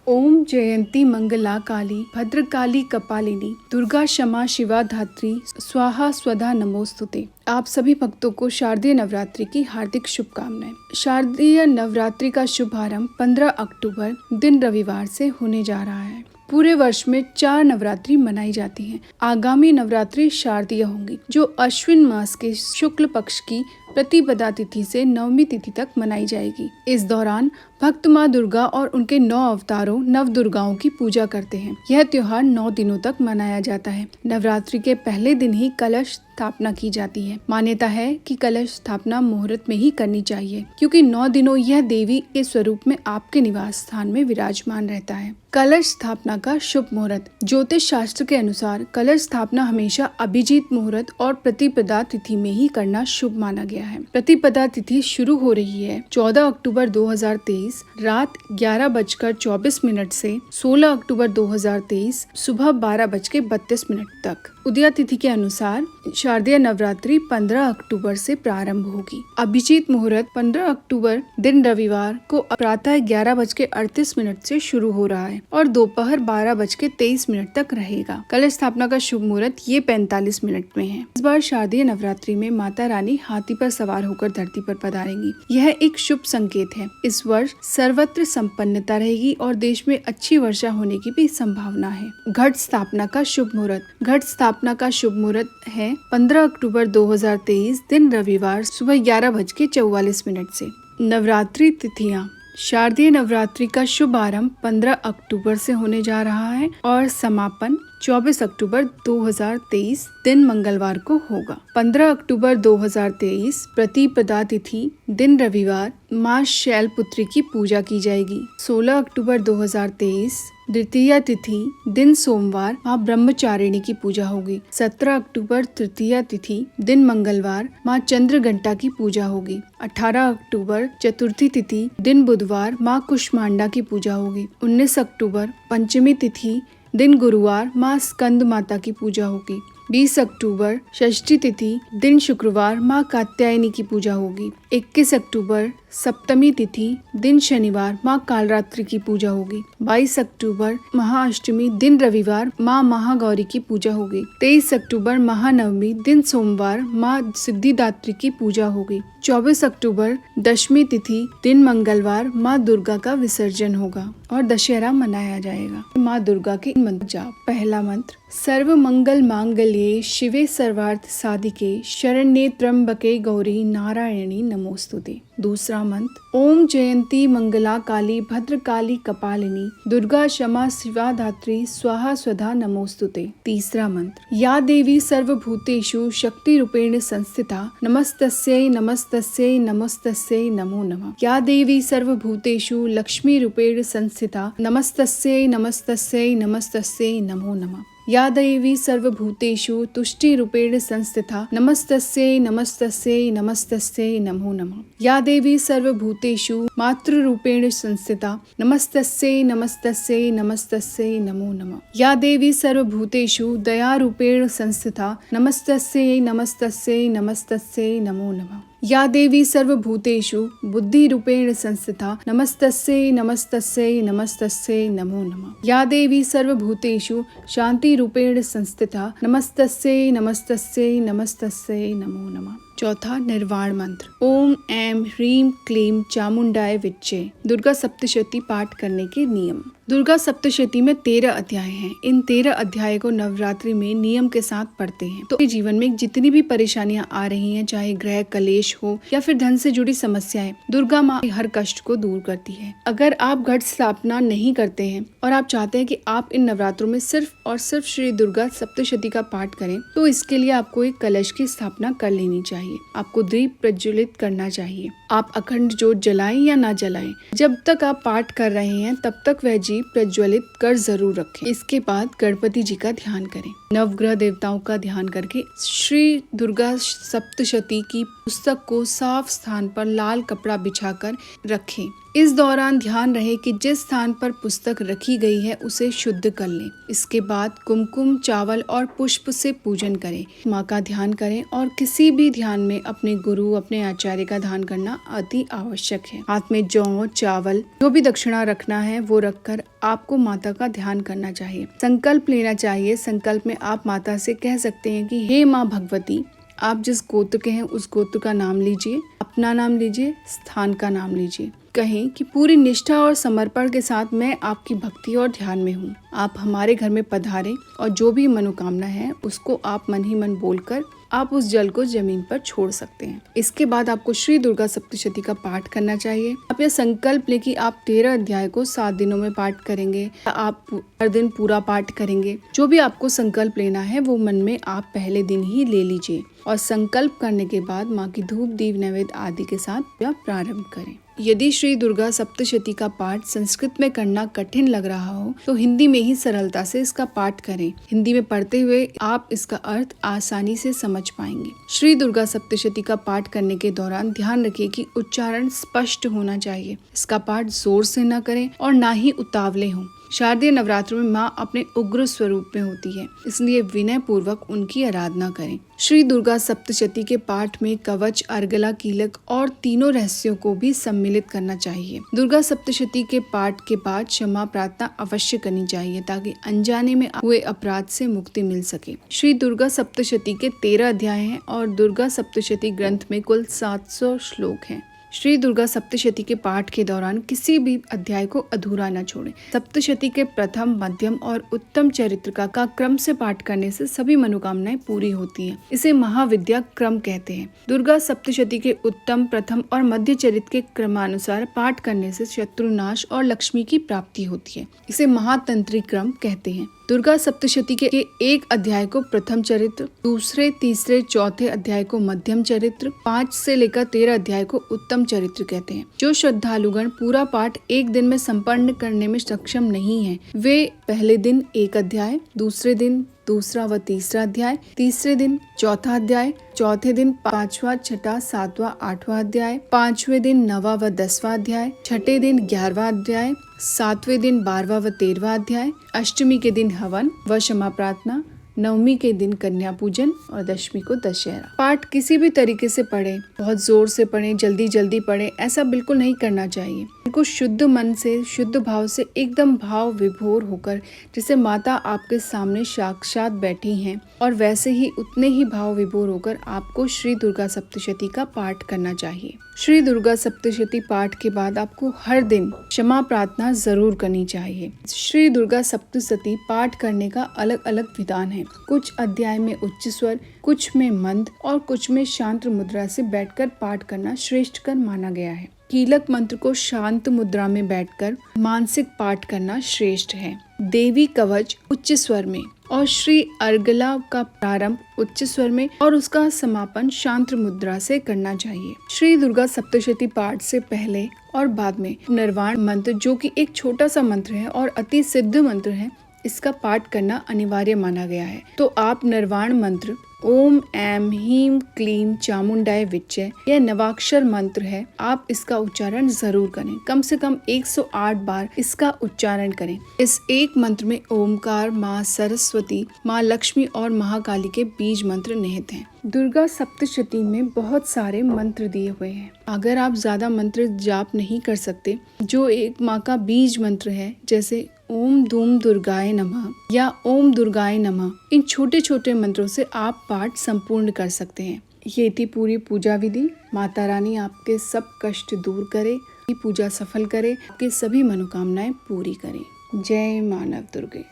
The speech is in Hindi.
ओम जयंती मंगला काली भद्रकाली कपालिनी दुर्गा क्षमा शिवा धात्री स्वाहा स्वधा नमोस्तुते। आप सभी भक्तों को शारदीय नवरात्रि की हार्दिक शुभकामनाएं। शारदीय नवरात्रि का शुभारंभ 15 अक्टूबर दिन रविवार से होने जा रहा है। पूरे वर्ष में 4 नवरात्रि मनाई जाती हैं। आगामी नवरात्रि शारदीय होंगी जो अश्विन मास के शुक्ल पक्ष की प्रतिपदा तिथि से नवमी तिथि तक मनाई जाएगी। इस दौरान भक्त माँ दुर्गा और उनके 9 अवतारों नव दुर्गाओं की पूजा करते हैं। यह त्योहार 9 दिनों तक मनाया जाता है। नवरात्रि के पहले दिन ही कलश स्थापना की जाती है। मान्यता है कि कलश स्थापना मुहूर्त में ही करनी चाहिए, क्योंकि 9 दिनों यह देवी के स्वरूप में आपके निवास स्थान में विराजमान रहता है। कलश स्थापना का शुभ मुहूर्त। ज्योतिष शास्त्र के अनुसार कलश स्थापना हमेशा अभिजीत मुहूर्त और प्रतिपदा तिथि में ही करना शुभ माना गया है। प्रतिपदा तिथि शुरू हो रही है 14 अक्टूबर 2023 रात 11:24 से 16 अक्टूबर 2023 सुबह 12:32 तक। उदया तिथि के अनुसार शारदीय नवरात्रि 15 अक्टूबर से प्रारंभ होगी। अभिजीत मुहूर्त 15 अक्टूबर दिन रविवार को प्रातः 11:38 से शुरू हो रहा है और दोपहर 12:23 तक रहेगा। कलश स्थापना का शुभ मुहूर्त ये 45 मिनट में है। इस बार शारदीय नवरात्रि में माता रानी हाथी पर सवार होकर धरती पर पधारेंगी। यह एक शुभ संकेत है। इस वर्ष सर्वत्र संपन्नता रहेगी और देश में अच्छी वर्षा होने की भी संभावना है। घट स्थापना का शुभ मुहूर्त। घट स्थापना का शुभ मुहूर्त है 15 अक्टूबर 2023 दिन रविवार सुबह 11:44 से। नवरात्रि तिथियां। शारदीय नवरात्रि का शुभ आरंभ 15 अक्टूबर से होने जा रहा है और समापन 24 अक्टूबर 2023 दिन मंगलवार को होगा। 15 अक्टूबर 2023 प्रतिपदा तिथि दिन रविवार माँ शैलपुत्री की पूजा की जाएगी। 16 अक्टूबर 2023 द्वितीया तिथि दिन सोमवार माँ ब्रह्मचारिणी की पूजा होगी। 17 अक्टूबर तृतीया तिथि दिन मंगलवार माँ चंद्रघंटा की पूजा होगी। 18 अक्टूबर चतुर्थी तिथि दिन बुधवार माँ कुष्मांडा की पूजा होगी। 19 अक्टूबर पंचमी तिथि दिन गुरुवार माँ स्कंद माता की पूजा होगी। 20 अक्टूबर षष्ठी तिथि दिन शुक्रवार माँ कात्यायनी की पूजा होगी। 21 अक्टूबर सप्तमी तिथि दिन शनिवार माँ कालरात्रि की पूजा होगी। 22 अक्टूबर महाअष्टमी दिन रविवार माँ महागौरी की पूजा होगी। 23 अक्टूबर महानवमी दिन सोमवार माँ सिद्धिदात्री की पूजा होगी। 24 अक्टूबर दशमी तिथि दिन मंगलवार माँ दुर्गा का विसर्जन होगा और दशहरा मनाया जाएगा। माँ दुर्गा के मंत्र जाप। पहला मंत्र सर्व मंगल मांगल्ये शिवे सर्वार्थ साधिके शरण्ये त्र्यंबके गौरी नारायणी नमोस्तुते। दूसरा मंत्र ओम जयंती मंगला काली भद्रकाली कपालिनी दुर्गा क्षमा शिवा धात्री स्वाहा स्वधा नमोस्तुते। तीसरा मंत्र या देवी सर्वभूतेषु शक्ति रूपेण संस्थिता नमस्तस्यै नमस्तस्यै नमस्तस्यै नमो नमः। या देवी सर्वभूतेषु लक्ष्मी रूपेण संस्थिता नमस्तस्यै नमस्तस्यै नमस्तस्यै नमो नमः। या देवी सर्वभूतेषु तुष्टि रूपेण संस्थिता नमस्तस्यै नमस्तस्यै नमस्तस्यै नमो नमः। या देवी सर्वभूतेषु मातृ रूपेण संस्थिता नमस्तस्यै नमस्तस्यै नमस्तस्यै नमो नमः। या देवी सर्वभूतेषु दया रूपेण संस्थिता नमस्तस्यै नमस्तस्यै नमस्तस्यै नमो नमः। या देवी सर्वभूतेषु बुद्धि रूपेण संस्थिता नमस्तस्यै नमस्तस्यै नमस्तस्यै नमो नमः। या देवी सर्वभूतेषु शांति रूपेण संस्थिता नमस्तस्यै नमस्तस्यै नमस्तस्यै नमो नमः। चौथा निर्वाण मंत्र ओम ऐं ह्रीं क्लीं चामुंडाय विच्चे। दुर्गा सप्तशती पाठ करने के नियम। दुर्गा सप्तशती में 13 अध्याय हैं। इन 13 अध्याय को नवरात्रि में नियम के साथ पढ़ते हैं तो जीवन में जितनी भी परेशानियां आ रही हैं, चाहे ग्रह कलेश हो या फिर धन से जुड़ी समस्याएं, दुर्गा माँ हर कष्ट को दूर करती है। अगर आप घट स्थापना नहीं करते हैं और आप चाहते हैं कि आप इन नवरात्रों में सिर्फ और सिर्फ श्री दुर्गा सप्तशती का पाठ करें, तो इसके लिए आपको एक कलश की स्थापना कर लेनी चाहिए। आपको दीप प्रज्वलित करना चाहिए। आप अखंड ज्योत जलाएं या ना जलाएं, जब तक आप पाठ कर रहे हैं तब तक वह दीप प्रज्वलित कर जरूर रखें। इसके बाद गणपति जी का ध्यान करें। नवग्रह देवताओं का ध्यान करके श्री दुर्गा सप्तशती की पुस्तक को साफ स्थान पर लाल कपड़ा बिछाकर रखें। इस दौरान ध्यान रहे कि जिस स्थान पर पुस्तक रखी गई है उसे शुद्ध कर लें। इसके बाद कुमकुम, चावल और पुष्प से पूजन करें, माँ का ध्यान करें और किसी भी ध्यान में अपने गुरु, अपने आचार्य का ध्यान करना अति आवश्यक है। हाथ में जौ, चावल, जो भी दक्षिणा रखना है वो रखकर आपको माता का ध्यान करना चाहिए। संकल्प लेना चाहिए। संकल्प में आप माता से कह सकते हैं कि हे माँ भगवती, आप जिस गोत्र के हैं उस गोत्र का नाम लीजिए, अपना नाम लीजिए, स्थान का नाम लीजिए। कहें कि पूरी निष्ठा और समर्पण के साथ मैं आपकी भक्ति और ध्यान में हूँ। आप हमारे घर में पधारें और जो भी मनोकामना है उसको आप मन ही मन बोलकर आप उस जल को जमीन पर छोड़ सकते हैं। इसके बाद आपको श्री दुर्गा सप्तशती का पाठ करना चाहिए। आप यह संकल्प लें कि आप 13 अध्याय को 7 दिनों में पाठ करेंगे, आप हर दिन पूरा पाठ करेंगे। जो भी आपको संकल्प लेना है वो मन में आप पहले दिन ही ले लीजिए और संकल्प करने के बाद माँ की धूप, दीप, नैवेद्य आदि के साथ प्रारंभ करें। यदि श्री दुर्गा सप्तशती का पाठ संस्कृत में करना कठिन लग रहा हो तो हिंदी में ही सरलता से इसका पाठ करें। हिंदी में पढ़ते हुए आप इसका अर्थ आसानी से समझ पाएंगे। श्री दुर्गा सप्तशती का पाठ करने के दौरान ध्यान रखिए कि उच्चारण स्पष्ट होना चाहिए। इसका पाठ जोर से न करें और ना ही उतावले हों। शारदीय नवरात्रों में माँ अपने उग्र स्वरूप में होती है, इसलिए विनय पूर्वक उनकी आराधना करें। श्री दुर्गा सप्तशती के पाठ में कवच, अर्गला, कीलक और तीनों रहस्यों को भी सम्मिलित करना चाहिए। दुर्गा सप्तशती के पाठ के बाद क्षमा प्रार्थना अवश्य करनी चाहिए ताकि अनजाने में हुए अपराध से मुक्ति मिल सके। श्री दुर्गा सप्तशती के 13 अध्याय हैं और दुर्गा सप्तशती ग्रंथ में कुल 700 श्लोक हैं। श्री दुर्गा सप्तशती के पाठ के दौरान किसी भी अध्याय को अधूरा न छोड़ें। सप्तशती के प्रथम, मध्यम और उत्तम चरित्र का क्रम से पाठ करने से सभी मनोकामनाएं पूरी होती हैं। इसे महाविद्या क्रम कहते हैं। दुर्गा सप्तशती के उत्तम, प्रथम और मध्य चरित्र के क्रमानुसार पाठ करने से शत्रुनाश और लक्ष्मी की प्राप्ति होती है। इसे महातंत्री क्रम कहते हैं। दुर्गा सप्तशती के एक अध्याय को प्रथम चरित्र, दूसरे, तीसरे, चौथे अध्याय को मध्यम चरित्र, 5 से लेकर 13 अध्याय को उत्तम चरित्र कहते हैं। जो श्रद्धालुगण पूरा पाठ एक दिन में संपन्न करने में सक्षम नहीं हैं, वे पहले दिन एक अध्याय, दूसरे दिन दूसरा व तीसरा अध्याय, तीसरे दिन चौथा अध्याय, चौथे दिन 5वां, 6वां, 7वां, 8वां अध्याय, 5वें दिन 9वां व 10वां अध्याय, छठे दिन 11वां अध्याय, 7वें दिन 12वां व 13वां अध्याय, अष्टमी के दिन हवन व क्षमा प्रार्थना, नवमी के दिन कन्या पूजन और दशमी को दशहरा। पाठ किसी भी तरीके से पढ़े, बहुत जोर से पढ़े, जल्दी जल्दी पढ़े, ऐसा बिल्कुल नहीं करना चाहिए। इनको शुद्ध मन से, शुद्ध भाव से, एकदम भाव विभोर होकर, जैसे माता आपके सामने साक्षात बैठी हैं और वैसे ही उतने ही भाव विभोर होकर आपको श्री दुर्गा सप्तशती का पाठ करना चाहिए। श्री दुर्गा सप्तशती पाठ के बाद आपको हर दिन क्षमा प्रार्थना जरूर करनी चाहिए। श्री दुर्गा सप्तशती पाठ करने का अलग अलग विधान है। कुछ अध्याय में उच्च स्वर, कुछ में मंद और कुछ में शांत मुद्रा से बैठकर पाठ करना श्रेष्ठ कर माना गया है। कीलक मंत्र को शांत मुद्रा में बैठकर मानसिक पाठ करना श्रेष्ठ है। देवी कवच उच्च स्वर में और श्री अर्गला का प्रारंभ उच्च स्वर में और उसका समापन शांत मुद्रा से करना चाहिए। श्री दुर्गा सप्तशती पाठ से पहले और बाद में निर्वाण मंत्र, जो कि एक छोटा सा मंत्र है और अति सिद्ध मंत्र है, इसका पाठ करना अनिवार्य माना गया है। तो आप निर्वाण मंत्र ओम ऐम ह्रीं क्लीं चामुंडाय विच्चे, यह नवाक्षर मंत्र है, आप इसका उच्चारण जरूर करें। कम से कम 108 बार इसका उच्चारण करें। इस एक मंत्र में ओमकार, माँ सरस्वती, माँ लक्ष्मी और महाकाली के बीज मंत्र निहित हैं। दुर्गा सप्तशती में बहुत सारे मंत्र दिए हुए हैं। अगर आप ज्यादा मंत्र जाप नहीं कर सकते, जो एक माँ का बीज मंत्र है, जैसे ओम धूम दुर्गाय नमः या ओम दुर्गाय नमः, इन छोटे छोटे मंत्रों से आप पाठ संपूर्ण कर सकते हैं। ये थी पूरी पूजा विधि। माता रानी आपके सब कष्ट दूर करे, पूजा सफल करे, आपकी सभी मनोकामनाएं पूरी करे। जय मानव दुर्गे।